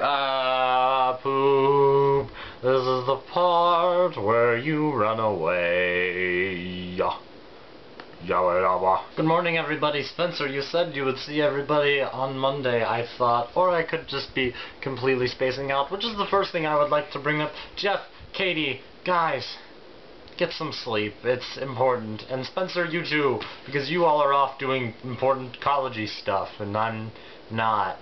Ah, poop. This is the part where you run away. Yeah. Good morning, everybody. Spencer, you said you would see everybody on Monday, I thought. Or I could just be completely spacing out, which is the first thing I would like to bring up. Jeff, Katie, guys, get some sleep. It's important. And Spencer, you too, because you all are off doing important college-y stuff, and I'm not.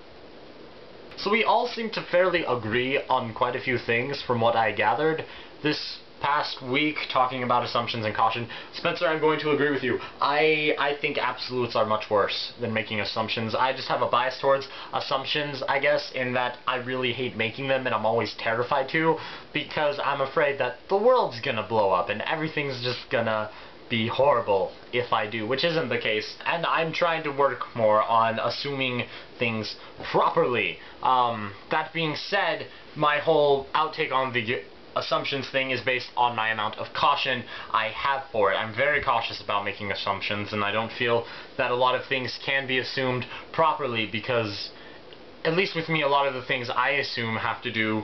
So we all seem to fairly agree on quite a few things from what I gathered this past week, talking about assumptions and caution. Spencer, I'm going to agree with you. I think absolutes are much worse than making assumptions. I just have a bias towards assumptions, I guess, in that I really hate making them and I'm always terrified to, because I'm afraid that the world's gonna blow up and everything's just gonna be horrible if I do, which isn't the case, and I'm trying to work more on assuming things properly. That being said, my whole outtake on the assumptions thing is based on my amount of caution I have for it. I'm very cautious about making assumptions, and I don't feel that a lot of things can be assumed properly, because, at least with me, a lot of the things I assume have to do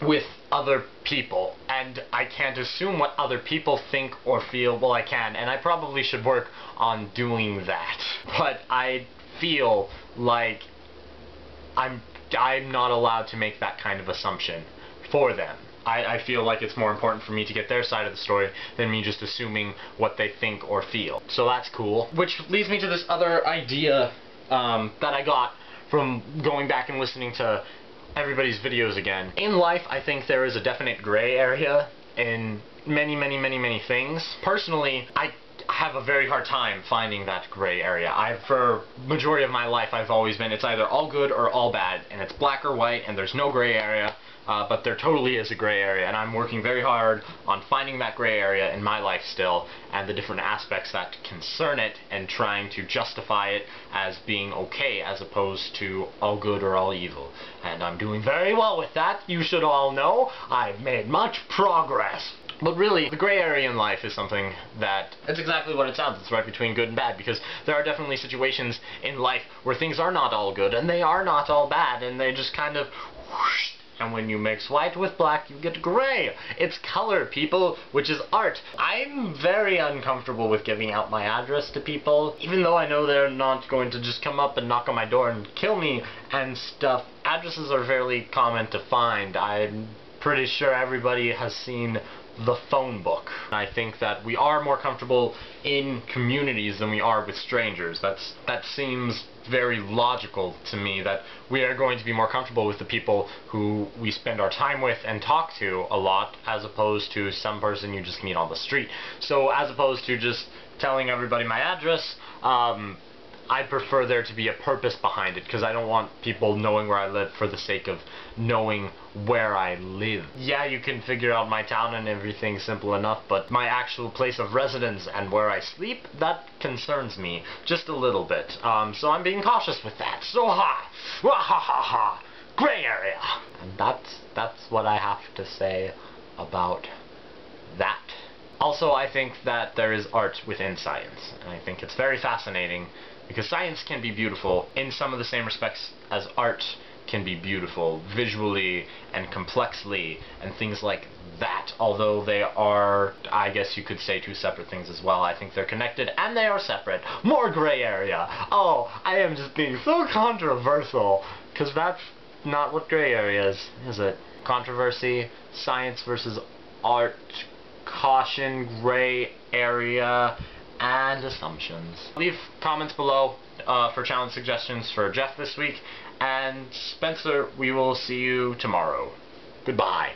with other people, and I can't assume what other people think or feel. Well, I can, and I probably should work on doing that, but I feel like I'm not allowed to make that kind of assumption for them. I feel like it's more important for me to get their side of the story than me just assuming what they think or feel. So that's cool. Which leads me to this other idea that I got from going back and listening to everybody's videos again. In life, I think there is a definite gray area in many things. Personally, I have a very hard time finding that gray area. For majority of my life, I've always been, it's either all good or all bad, and it's black or white, and there's no gray area. But there totally is a gray area, and I'm working very hard on finding that gray area in my life still, and the different aspects that concern it, and trying to justify it as being okay as opposed to all good or all evil. And I'm doing very well with that. You should all know I've made much progress. But really, the gray area in life is something that, it's exactly what it sounds, it's right between good and bad, because there are definitely situations in life where things are not all good, and they are not all bad, and they just kind of whoosh. And when you mix white with black, you get gray. It's color, people, which is art. I'm very uncomfortable with giving out my address to people, even though I know they're not going to just come up and knock on my door and kill me and stuff. Addresses are fairly common to find. I'm pretty sure everybody has seen the phone book. I think that we are more comfortable in communities than we are with strangers. That seems very logical to me, that we are going to be more comfortable with the people who we spend our time with and talk to a lot, as opposed to some person you just meet on the street. So as opposed to just telling everybody my address, I prefer there to be a purpose behind it, because I don't want people knowing where I live for the sake of knowing where I live. Yeah, you can figure out my town and everything simple enough, but my actual place of residence and where I sleep, that concerns me just a little bit. So I'm being cautious with that. So ha! Gray area! And that's what I have to say about that. Also, I think that there is art within science, and I think it's very fascinating, because science can be beautiful in some of the same respects as art can be beautiful, visually and complexly, and things like that. Although they are, I guess you could say, two separate things as well. I think they're connected, and they are separate. More gray area! Oh, I am just being so controversial, because that's not what gray area is it? Controversy, science versus art, caution, gray area, and assumptions. Leave comments below for challenge suggestions for Jeff this week, and Spencer, we will see you tomorrow. Goodbye.